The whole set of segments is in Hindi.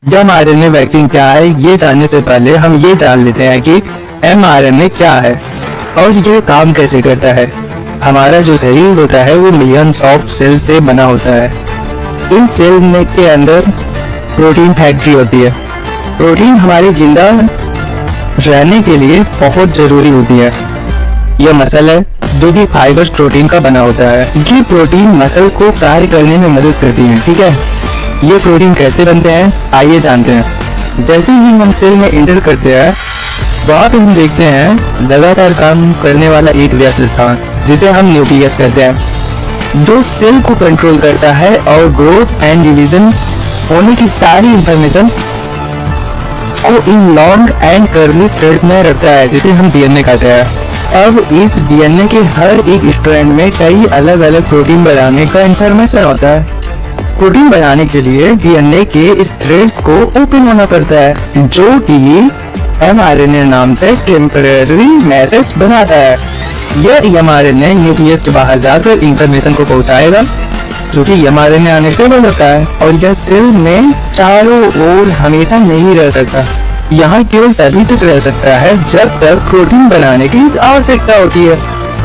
mRNA वैक्सीन क्या है, ये जानने से पहले हम ये जान लेते हैं कि mRNA क्या है और ये काम कैसे करता है। हमारा जो शरीर होता है वो मिलियंस ऑफ सेल से बना होता है। इन सेल में के अंदर प्रोटीन फैक्ट्री होती है। प्रोटीन हमारे जिंदा रहने के लिए बहुत जरूरी होती है। यह मसल है जो कि फाइबर प्रोटीन का बना होता है। ये प्रोटीन मसल को कार्य करने में मदद करती है। ठीक है, ये प्रोटीन कैसे बनते हैं आइए जानते हैं। जैसे ही हम सेल में एंटर करते हैं वहाँ पे हम देखते हैं लगातार काम करने वाला एक व्यस्त स्थान जिसे हम न्यूक्लियस कहते हैं, जो सेल को कंट्रोल करता है और ग्रोथ एंड डिवीजन होने की सारी इंफॉर्मेशन को in long and curly thread में रखता है जिसे हम डीएनए कहते हैं। अब इस डीएनए के हर एक स्ट्रैंड में कई अलग अलग प्रोटीन बनाने का इंफॉर्मेशन होता है। प्रोटीन बनाने के लिए डीएनए के इस थ्रेड्स को ओपन होना पड़ता है जो कि mRNA नाम से टेम्परेरी मैसेज बनाता है। यह mRNA न्यूक्लियस के बाहर जाकर इंफॉर्मेशन को पहुंचाएगा जो कि mRNA अनस्टेबल होता है और यह सेल में चारों ओर हमेशा नहीं रह सकता। यहाँ केवल तभी तक रह सकता है जब तक प्रोटीन बनाने की आवश्यकता होती है।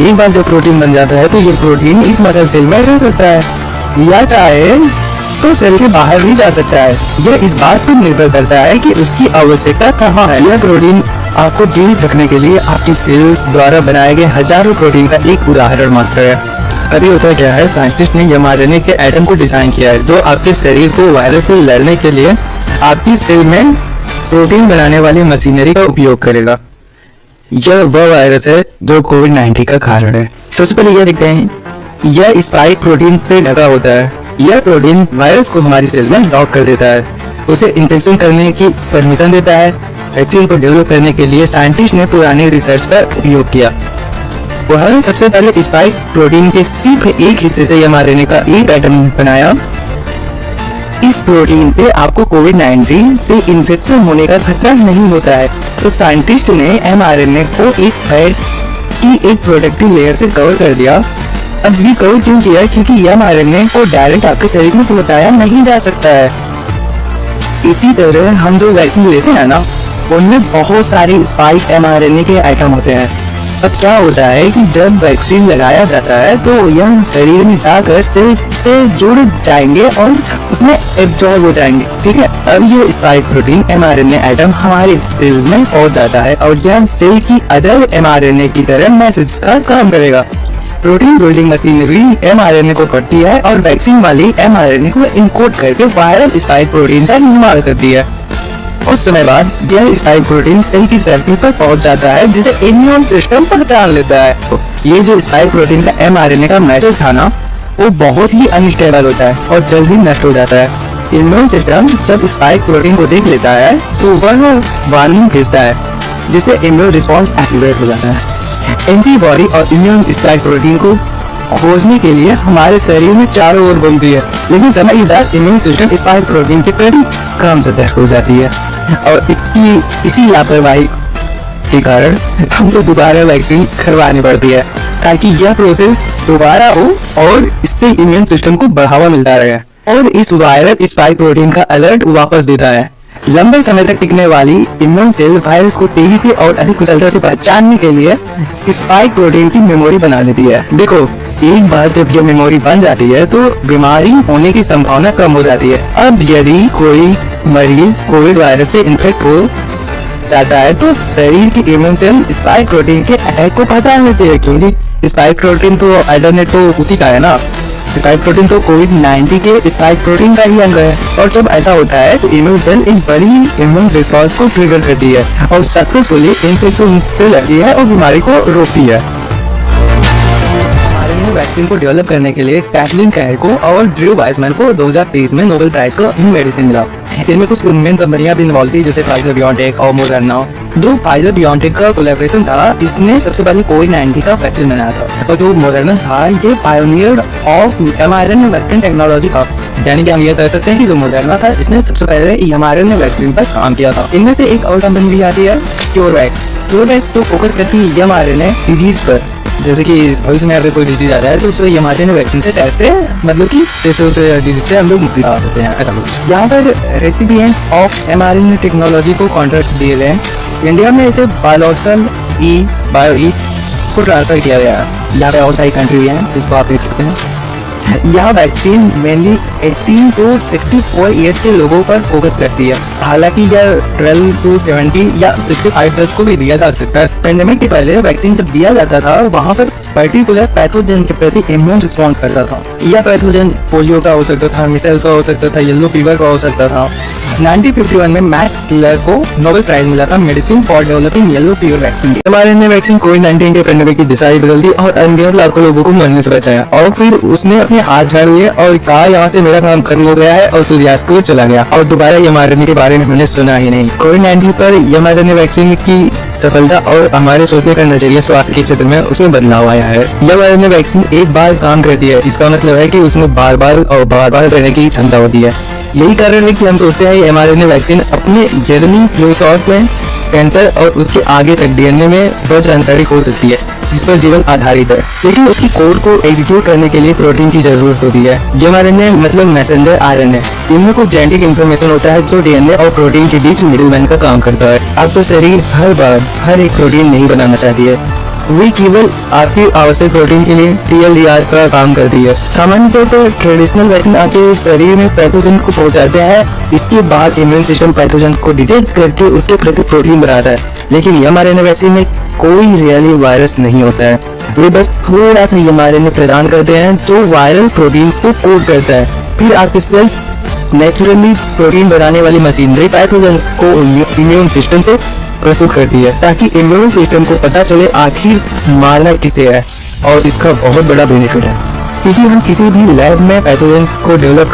एक बार जब प्रोटीन बन जाता है तो ये प्रोटीन इस मसल सेल में रह सकता है या चाहे तो सेल के बाहर भी जा सकता है। यह इस बात पर निर्भर करता है कि उसकी आवश्यकता कहाँ है। यह प्रोटीन आपको जीवित रखने के लिए आपकी सेल्स द्वारा बनाए गए हजारों प्रोटीन का एक उदाहरण मात्र है। अभी होता क्या है, साइंटिस्ट ने mRNA के एटम को डिजाइन किया है जो आपके शरीर को वायरस से लड़ने के लिए आपकी सेल में प्रोटीन बनाने वाली मशीनरी का उपयोग करेगा। यह वह वायरस है जो कोविड-19 का कारण है। सबसे पहले यह देखते हैं, यह स्पाइक प्रोटीन से ढका होता है। यह प्रोटीन वायरस को हमारी सेल में लॉक कर देता है, उसे इन्फेक्शन करने की परमिशन देता है। वैक्सीन को डेवलप करने के लिए साइंटिस्ट ने पुरानी रिसर्च का उपयोग किया। उन्होंने सबसे पहले स्पाइक प्रोटीन के सिर्फ एक हिस्से से mRNA का एक एटम बनाया। इस प्रोटीन से आपको कोविड-19 से इन्फेक्शन होने का खतरा नहीं होता है। तो साइंटिस्ट ने mRNA को एक फैट की एक प्रोटेक्टिव लेयर से कवर कर दिया। अब भी कवर क्यों किया, क्योंकि mRNA को डायरेक्ट आपके शरीर में पहुंचाया नहीं जा सकता है। इसी तरह हम जो वैक्सीन लेते हैं ना, उनमें बहुत सारे स्पाइक mRNA के आइटम होते हैं। अब क्या होता है कि जब वैक्सीन लगाया जाता है तो यह शरीर में जाकर सेल से जुड़ जाएंगे और उसमें एब्जॉर्ब हो जाएंगे। ठीक है, अब ये स्पाइक प्रोटीन mRNA आइटम हमारे सेल में पहुंच जाता है और यह सेल की अदर mRNA की तरह मैसेज का काम करेगा। प्रोटीन बिल्डिंग मशीनरी mRNA को पढ़ती है और वैक्सीन वाली mRNA को इनकोड करके वायरल स्पाइक प्रोटीन का निर्माण करती है। उस समय बाद यह स्पाइक प्रोटीन सेल की सरफेस पर पहुंच जाता है जिसे इम्यून सिस्टम पहचान लेता है। ये जो स्पाइक प्रोटीन का mRNA का मैसेज था ना, वो बहुत ही अनस्टेबल होता है और जल्दी नष्ट हो जाता है। इम्यून सिस्टम जब स्पाइक प्रोटीन को देख लेता है तो वह वार्निंग भेजता है जिससे इम्यून रिस्पॉन्स एक्टिवेट हो जाता है। एंटीबॉडी और इम्यून स्पाइक प्रोटीन को खोजने के लिए हमारे शरीर में चारों ओर घूमती है, लेकिन समय के साथ इम्यून सिस्टम स्पाइक प्रोटीन के प्रति कम सतर्क हो जाती है और इसी लापरवाही के कारण हमको दोबारा वैक्सीन करवानी पड़ती है ताकि यह प्रोसेस दोबारा हो और इससे इम्यून सिस्टम को बढ़ावा मिलता रहे और इस वायरल स्पाइक प्रोटीन का अलर्ट वापस देता है। लंबे समय तक टिकने वाली इम्यून सेल वायरस को तेजी से और अधिक कुशलता से पहचानने के लिए स्पाइक प्रोटीन की मेमोरी बना देती है। देखो, एक बार जब यह मेमोरी बन जाती है तो बीमारी होने की संभावना कम हो जाती है। अब यदि कोई मरीज कोविड वायरस से इन्फेक्ट हो जाता है तो शरीर की इम्यून सेल स्पाइक प्रोटीन के अटैक को पहचान लेते हैं, क्योंकि स्पाइक प्रोटीन तो अल्टरनेट तो उसी का है ना। स्पाइक प्रोटीन तो कोविड-19 के स्पाइक प्रोटीन का ही अंग है और जब ऐसा होता है तो इम्यून सेल एक बड़ी इम्यून रिस्पॉन्स को ट्रिगर करती है और सक्सेसफुली इन्फेक्शन से लड़ती है और बीमारी को रोकती है। वैक्सीन को डेवलप करने के लिए कैथलीन कैरको और ड्रू वाइसमैन को 2023 में नोबेल प्राइज को इन मेडिसिन मिला। इनमें कुछ मेन कंपनियां भी इन्वॉल्व थी जैसे फाइजर बायोटेक और मोडर्ना। जो फाइजर बायोटेक का कोलैबोरेशन था, इसने सबसे पहले कोविड-19 का वैक्सीन बनाया था और जो मोडर्ना था ये pioneer of mRNA vaccine technology था। यानी कि हम ये कह सकते हैं कि जो मोडर्ना था इसने सबसे पहले mRNA वैक्सीन पर काम किया था। इनमें से एक और कंपनी भी आती है क्योरवैक। क्योरवैक तो फोकस करती है mRNA डिजीज पर, जैसे कि भविष्य में अगर कोई डिजीज आ रहा है तो उसे mRNA वैक्सीन से अटैक से मतलब कि जैसे उस डिजीज से हम लोग मुक्ति पा सकते हैं, ऐसा कुछ। यहाँ पर रेसिपिएंट ऑफ mRNA टेक्नोलॉजी को कॉन्ट्रैक्ट दिए गए हैं। इंडिया में इसे बायोलॉजिकल बायो को ट्रांसफर किया गया है। यहाँ पे और सारी कंट्री है जिसको आप देख सकते हैं। यह वैक्सीन मेनली 18 to 64 ईयर्स के लोगों पर फोकस करती है, हालांकि यह 12 to 70 या 65+ को भी दिया जा सकता है। पेंडेमिक के पहले वैक्सीन जब दिया जाता था वहाँ पर पर्टिकुलर पैथोजन के प्रति इम्यून रिस्पॉन्स करता था। यह पैथोजन पोलियो का हो सकता था, मिसेल्स का हो सकता था, येलो फीवर का हो सकता था। 1951 में मैक्स टिलर को नोबेल प्राइज मिला था medicine for developing yellow fever vaccine. mRNA vaccine कोविड-19 के पेंडेमिक की दिशा ही बदल दी और अनगिनत लाखों लोगों को मरने से बचाया। और फिर उसने अपने हाथ झाड़ लिए और कहा यहाँ से मेरा काम खत्म हो गया है और सूर्यास्त को चला गया और दोबारा mRNA के बारे में हमने सुना ही नहीं। कोविड-19 पर mRNA वैक्सीन की सफलता और हमारे सोचने का नजरिया स्वास्थ्य के क्षेत्र में उसमें बदलाव आया है। mRNA वैक्सीन एक बार काम करती है, इसका मतलब है कि उसमें बार बार करने की क्षमता होती है। यही कारण है कि हम सोचते हैं mRNA वैक्सीन अपने जर्नी फ्लू शॉट में कैंसर और उसके आगे तक डीएनए में बहुत जानकारी हो सकती है जिस पर जीवन आधारित है, लेकिन उसकी कोड को एग्जीक्यूट करने के लिए प्रोटीन की जरूरत होती है। mRNA मतलब मैसेंजर RNA। इनमें कुछ जेनेटिक इन्फॉर्मेशन होता है जो डीएनए और प्रोटीन के बीच मिडिलमैन का काम करता है। आपका शरीर हर एक प्रोटीन नहीं बनाना चाहती है, वे केवल आपकी आवश्यक प्रोटीन के लिए TLDR का काम करती है। सामान्य तौर पर ट्रेडिशनल वैक्सीन आपके शरीर में पैथोजन को पहुंचाते हैं, इसके बाद इम्यून सिस्टम पैथोजन को डिटेक्ट करके उसके प्रति प्रोटीन बनाता है। लेकिन mRNA वैक्सीन में कोई रियली वायरस नहीं होता है, वे बस थोड़ा सा mRNA प्रदान करते हैं जो वायरल प्रोटीन को कोड करता है। फिर आपके सेल्स नेचुरली प्रोटीन बनाने वाली मशीनरी पैथोजन को इम्यून सिस्टम से प्रस्तुत करती है ताकि इम्यून सिस्टम को पता चले आखिर मारना किसे है। और इसका बहुत बड़ा बेनिफिट है क्योंकि हम किसी भी लैब में पैथोजन को डेवलप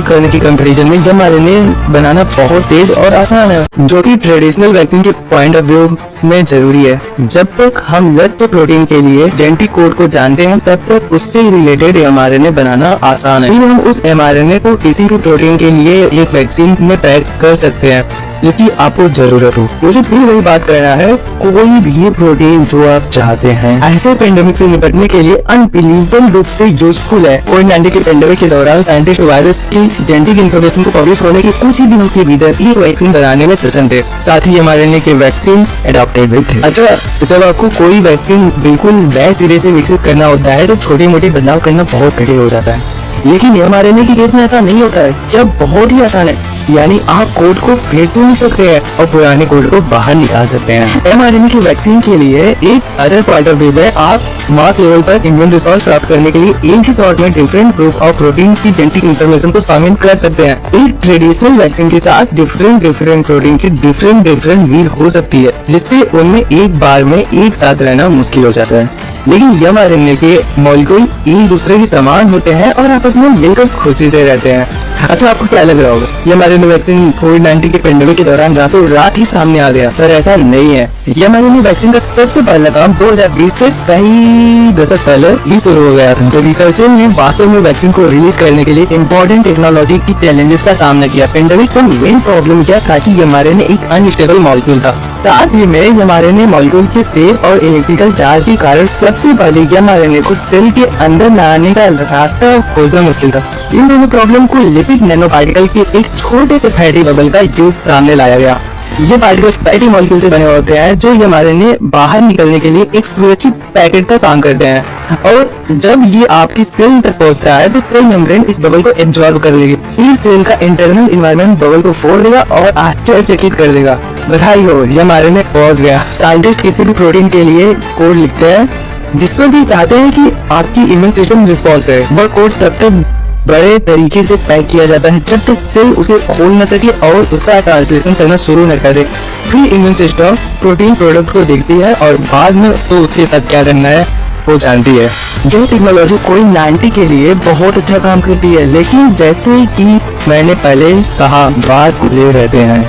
करने की कंपैरिजन में mRNA बनाना बहुत तेज और आसान है, जो कि ट्रेडिशनल वैक्सीन के पॉइंट ऑफ व्यू में जरूरी है। जब तक हम लक्ष्य प्रोटीन के लिए जेनेटिक कोड को जानते हैं तब तक उससे रिलेटेड mRNA बनाना आसान है। फिर हम उस mRNA को किसी भी प्रोटीन के लिए एक वैक्सीन में पैक कर सकते हैं जिसकी आपको जरूरत हो। मुझे फिर वही बात करना है, कोई भी प्रोटीन जो आप चाहते हैं ऐसे पेंडेमिक से निपटने के लिए अनबिलीवेबल रूप से यूजफुल है। कोविड-19 के पेंडेमिक के दौरान साइंटिस्ट वायरस की जेनेटिक इन्फॉर्मेशन को पब्लिश होने के कुछ ही दिनों के भीतर एक वैक्सीन बनाने में सक्षम थे, साथ ही mRNA के वैक्सीन एडॉप्टेड भी थे। अच्छा, जब आपको कोई वैक्सीन बिल्कुल नए सिरे से विकसित करना होता है तो छोटे मोटे बदलाव करना बहुत कठिन हो जाता है, लेकिन mRNA के केस में ऐसा नहीं होता है। जब बहुत ही आसान है, यानी आप कोड को फिर से लिख सकते हैं और पुराने कोड को बाहर निकाल सकते हैं। mRNA की वैक्सीन के लिए एक अदर पॉइंट ऑफ व्यू है, आप मास लेवल पर इम्यून रिस्पॉन्स प्राप्त करने के लिए एक ही शॉट में डिफरेंट ग्रुप ऑफ प्रोटीन की जेनेटिक इन्फॉर्मेशन को शामिल कर सकते हैं। एक ट्रेडिशनल वैक्सीन के साथ डिफरेंट प्रोटीन की डिफरेंट वील हो सकती है, जिससे उनमें एक बार में एक साथ रहना मुश्किल हो जाता है। लेकिन mRNA के मॉलिक्यूल एक दूसरे के समान होते हैं और आपस में मिलकर खुशी से रहते हैं। अच्छा, आपको क्या लग रहा होगा mRNA वैक्सीन कोविड-19 के पेंडेमिक के दौरान रातों रात ही सामने आ गया, पर ऐसा नहीं है। mRNA वैक्सीन का सबसे पहला काम 2020 से कई दशक पहले ही शुरू हो गया था। तो रिसर्चर ने वास्तव में वैक्सीन को रिलीज करने के लिए इम्पोर्टेंट टेक्नोलॉजी की चैलेंजेस का सामना किया। पेंडेमिक का मेन प्रॉब्लम क्या था कि mRNA एक अनस्टेबल मॉलिक्यूल था, साथ ही में mRNA मॉलिक्यूल के शेप और इलेक्ट्रिकल चार्ज के कारण सबसे पहले mRNA को सेल के अंदर लाने का रास्ता खोजना मुश्किल था। इन दोनों प्रॉब्लम को लिपिड नैनो पार्टिकल के एक छोटे से फैटी बबल का यूज सामने लाया गया। ये पार्टिकल फैटी मॉलिक्यूल से बने होते हैं जो mRNA बाहर निकलने के लिए एक सुरक्षित पैकेट का काम करते हैं, और जब ये आपकी सेल तक पहुंचता है तो सेल मेम्ब्रेन इस बबल को एब्जॉर्ब कर लेगी। फिर सेल का इंटरनल एनवायरनमेंट बबल को फोड़ देगा और आश्चर्यचकित कर देगा। बधाई हो, mRNA पहुंच गया। साइंटिस्ट किसी भी प्रोटीन के लिए कोड लिखते हैं जिसमें भी चाहते हैं कि आपकी इम्यून सिस्टम रिस्पॉन्स करे। वह कोड तब तक बड़े तरीके से पैक किया जाता है जब तक सेल उसे खोल न सके और उसका ट्रांसलेशन करना शुरू न कर दे। फिर इम्यून सिस्टम प्रोटीन प्रोडक्ट को देखती है और बाद में तो उसके साथ क्या करना है वो जानती है। जो टेक्नोलॉजी कोविड-19 के लिए बहुत अच्छा काम करती है, लेकिन जैसे कि मैंने पहले कहा, बात खुले रहते हैं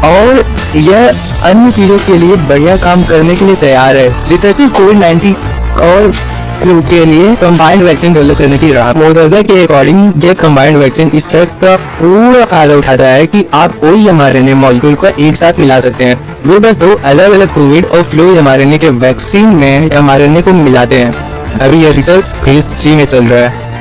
और यह अन्य चीजों के लिए बढ़िया काम करने के लिए तैयार है। रिसर्चर कोविड-19 और फ्लू के लिए कंबाइंड वैक्सीन डेवलप करने की राह। मोदर्ना के अकॉर्डिंग ये कंबाइंड वैक्सीन इस फैक्ट का पूरा फायदा उठाता है कि आप कोई mRNA मॉलिक्यूल को एक साथ मिला सकते हैं वो बस दो अलग अलग कोविड और फ्लू mRNA के वैक्सीन में mRNA को मिलाते हैं। अभी यह रिसर्च फेज 3 में चल रहा है।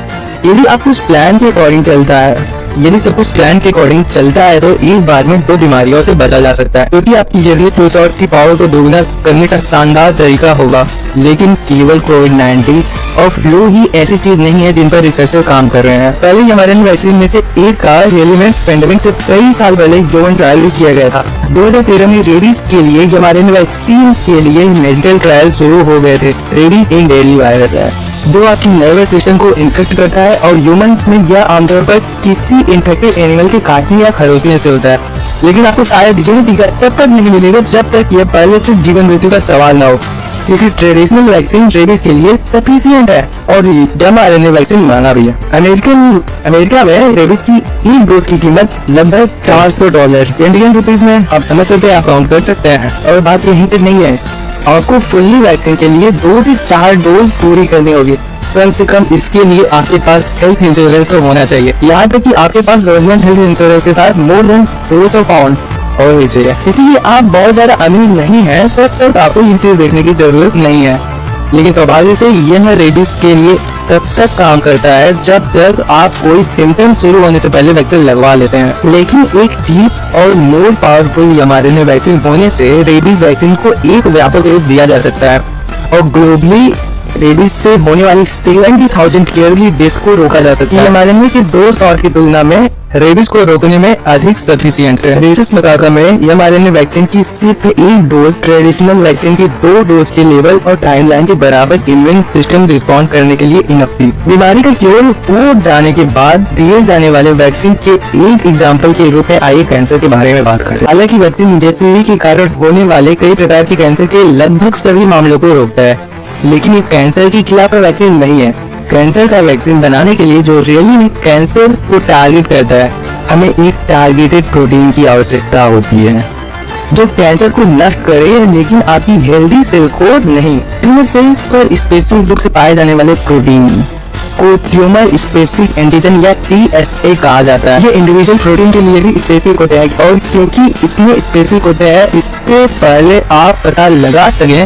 यदि आप कुछ प्लान के अकॉर्डिंग चलता है यदि सब कुछ प्लान के अकॉर्डिंग चलता है तो एक बार में 2 बीमारियों से बचा जा सकता है, क्योंकि आपकी जरिए फ्लू शॉट की पावर को दोगुना करने का शानदार तरीका होगा। लेकिन केवल कोविड-19 और फ्लू ही ऐसी चीज नहीं है जिन पर रिसर्चर काम कर रहे हैं। पहले mRNA वैक्सीन में से एक का रेलिवेंट पेंडेमिक से कई साल पहले ह्यूमन ट्रायल भी किया गया था। 2013 में रेबीज के लिए mRNA वैक्सीन के लिए मेडिकल ट्रायल शुरू हो गए थे। रेबीज एक डेडली वायरस है जो आपकी नर्वस सिस्टम को इन्फेक्ट करता है और ह्यूमंस में यह आमतौर पर किसी इन्फेक्टेड एनिमल के काटने या खरोचने से होता है। लेकिन आपको शायद यह टीका तब तक नहीं मिलेगा जब तक यह पहले से जीवन मृत्यु का सवाल न हो, क्योंकि ट्रेडिशनल वैक्सीन रेबीज के लिए सफिशिएंट है और mRNA वैक्सीन महंगा भी है। अमेरिका में रेबीज की एक डोज की कीमत लगभग $400। इंडियन रुपीज में आप समझ सकते हैं, आप काउंट कर सकते हैं। और बात यही तक नहीं है, आपको फुल्ली वैक्सीन के लिए 2 से 4 डोज पूरी करनी होगी। कम से कम इसके लिए आपके पास हेल्थ इंश्योरेंस तो होना चाहिए। यहाँ तक कि आपके पास गवर्नमेंट हेल्थ इंश्योरेंस के साथ मोर देन 200 पाउंड होनी चाहिए। इसीलिए आप बहुत ज्यादा अमीर नहीं है तब आपको ये चीज देखने की जरूरत नहीं है। लेकिन सौभाग्य से यह रेबीज के लिए तब तक काम करता है जब तक आप कोई सिम्टम शुरू होने से पहले वैक्सीन लगवा लेते हैं। लेकिन एक चीप और मोर पावरफुल mRNA वैक्सीन होने से रेबीज वैक्सीन को एक व्यापक रूप दिया जा सकता है और ग्लोबली रेबीज से होने वाली 70,000 ईयरली डेथ को रोका जा सकता है। mRNA के 2 शॉट की तुलना में रेबीज को रोकने में अधिक सफिशिएंट है। रिसर्च मुताबिक में mRNA वैक्सीन की सिर्फ एक डोज ट्रेडिशनल वैक्सीन की 2 डोज के लेवल और टाइमलाइन के बराबर इम्यून सिस्टम रिस्पॉन्ड करने के लिए इनफ थी। बीमारी का क्योर हो जाने के बाद दिए जाने वाले वैक्सीन के एक एग्जाम्पल के रूप में आइए कैंसर के बारे में बात करते हैं। हालांकि वैक्सीन डेथ के कारण होने वाले कई प्रकार के कैंसर के लगभग सभी मामलों को रोकता है, लेकिन ये कैंसर के खिलाफ वैक्सीन नहीं है। कैंसर का वैक्सीन बनाने के लिए जो रियली में कैंसर को टारगेट करता है, हमें एक टारगेटेड प्रोटीन की आवश्यकता होती है जो कैंसर को नष्ट करे, लेकिन आपकी हेल्दी सेल को नहीं। ट्यूमर सेल्स पर स्पेसिफिक रूप से पाए जाने वाले प्रोटीन को ट्यूमर स्पेसिफिक एंटीजन या TSA कहा जाता है। ये इंडिविजुअल प्रोटीन के लिए भी स्पेसिफिक होते हैं और क्योंकि इतने स्पेसिफिक होते हैं, इससे पहले आप पता लगा सके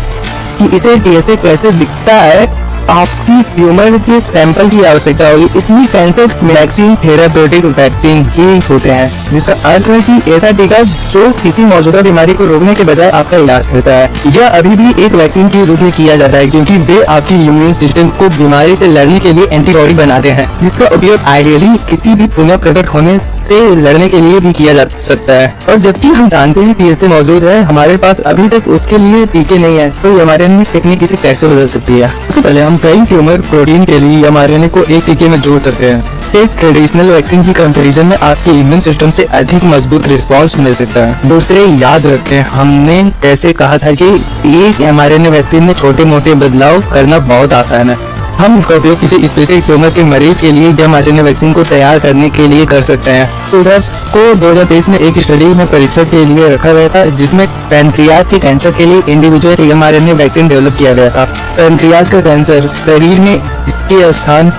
कि इसे TSA कैसे दिखता है, आपकी ट्यूमर के सैंपल की आवश्यकता होगी। इसलिए कैंसर वैक्सीन थेराप्यूटिक वैक्सीन ही होते हैं, जिसका अर्थ है कि ऐसा टीका जो किसी मौजूदा बीमारी को रोकने के बजाय आपका इलाज करता है। यह अभी भी एक वैक्सीन के रूप में किया जाता है क्योंकि वे आपकी इम्यून सिस्टम को बीमारी से लड़ने के लिए एंटीबॉडी बनाते हैं, जिसका उपयोग आइडियली किसी भी पुनः प्रकट होने से लड़ने के लिए भी किया जा सकता है। और जबकि हम जानते हैं TSA मौजूद है, हमारे पास अभी तक उसके लिए टीके नहीं है, तो mRNA टेक्निक इसे कैसे बदल सकती है। सबसे पहले हम कई ट्यूमर प्रोटीन के लिए mRNA को एक टीके में जोड़ सकते हैं। सिर्फ ट्रेडिशनल वैक्सीन की कंपैरिजन में आपके इम्यून सिस्टम से अधिक मजबूत रिस्पांस मिल सकता है। दूसरे, याद रखें हमने कैसे कहा था कि एक mRNA वैक्सीन में छोटे मोटे बदलाव करना बहुत आसान है। हम इसका उपयोग किसी स्पेसिफिक ट्यूमर के मरीज के लिए mRNA वैक्सीन को तैयार करने के लिए कर सकते हैं। उधर को 2023 में एक स्टडी में परीक्षण के लिए रखा गया था, जिसमें पैनक्रियाज के कैंसर के लिए इंडिविजुअल mRNA वैक्सीन डेवलप किया गया था। पैनक्रियाज का कैंसर शरीर में इसके स्थान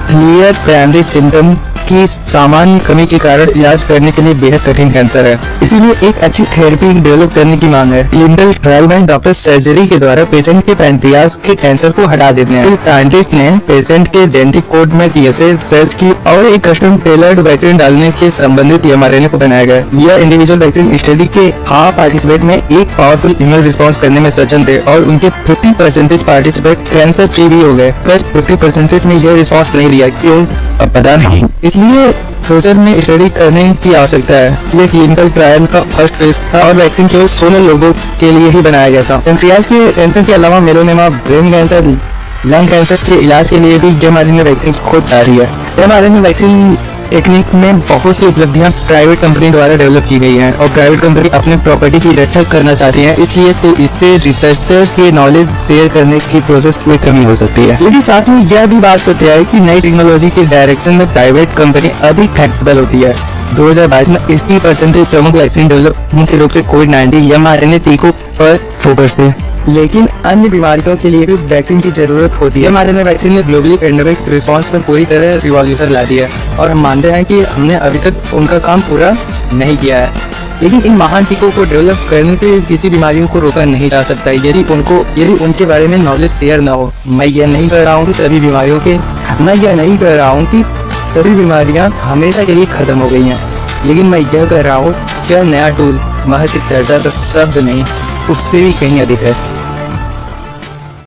क्लियर प्राइमरी सिम्टम की सामान्य कमी के कारण इलाज करने के लिए बेहद कठिन कैंसर है, इसीलिए एक अच्छी थेरेपी डेवलप करने की मांग है। क्लिनिकल ट्रायल में डॉक्टर सर्जरी के द्वारा पेशेंट के पैनक्रियाज के कैंसर को हटा देते हैं। फिर साइंटिस्ट ने पेशेंट के जेनेटिक कोड में TSA सर्च की और एक कस्टम टेलर्ड वैक्सीन डालने के संबंधित mRNA को बनाया गया। यह इंडिविजुअल वैक्सीन स्टडी के हाफ पार्टिसिपेट में एक पावरफुल इम्यून रिस्पॉन्स करने में सक्षम थे और उनके 50% पार्टिसिपेट कैंसर फ्री भी हो गए। पर 50% में यह रिस्पॉन्स नहीं दिया, क्यों अब पता नहीं। इसलिए फ्यूचर में स्टडी करने की आवश्यकता है। ये क्लिनिकल ट्रायल का फर्स्ट फेज था और वैक्सीन केवल 16 लोगों के लिए ही बनाया गया था। पैनक्रियाज के कैंसर के अलावा melanoma, brain cancer, lung cancer के इलाज के लिए भी mRNA वैक्सीन खोज जारी है। mRNA वैक्सीन टेक्निक में बहुत सी उपलब्धियां प्राइवेट कंपनी द्वारा डेवलप की गई हैं और प्राइवेट कंपनी अपने प्रॉपर्टी की रक्षा करना चाहती है, इसलिए तो इससे रिसर्चर के नॉलेज शेयर करने की प्रोसेस में कमी हो सकती है। लेकिन साथ में यह भी बात सत्य है कि नई टेक्नोलॉजी के डायरेक्शन में प्राइवेट कंपनी अधिक फ्लेक्सिबल होती है। 2022 में 80% प्रमुख वैक्सीन डेवलप मुख्य रूप से कोविड-19 mRNA टीकों पर फोकस थे, लेकिन अन्य बीमारियों के लिए भी वैक्सीन की जरूरत होती है। mRNA वैक्सीन ने ग्लोबली पेंडेमिक रिस्पांस पर पूरी तरह रिवॉल्यूशन ला दिया है और हम मानते हैं कि हमने अभी तक उनका काम पूरा नहीं किया है। लेकिन इन महान टीकों को डेवलप करने से किसी बीमारियों को रोका नहीं जा सकता यदि उनके बारे में नॉलेज शेयर ना हो। मैं यह नहीं कह रहा हूँ कि सभी बीमारियाँ हमेशा के लिए खत्म हो गई हैं, लेकिन मैं यह कह रहा हूँ कि नया टूल महज एक दर्जा का शब्द नहीं, उससे भी कहीं अधिक है।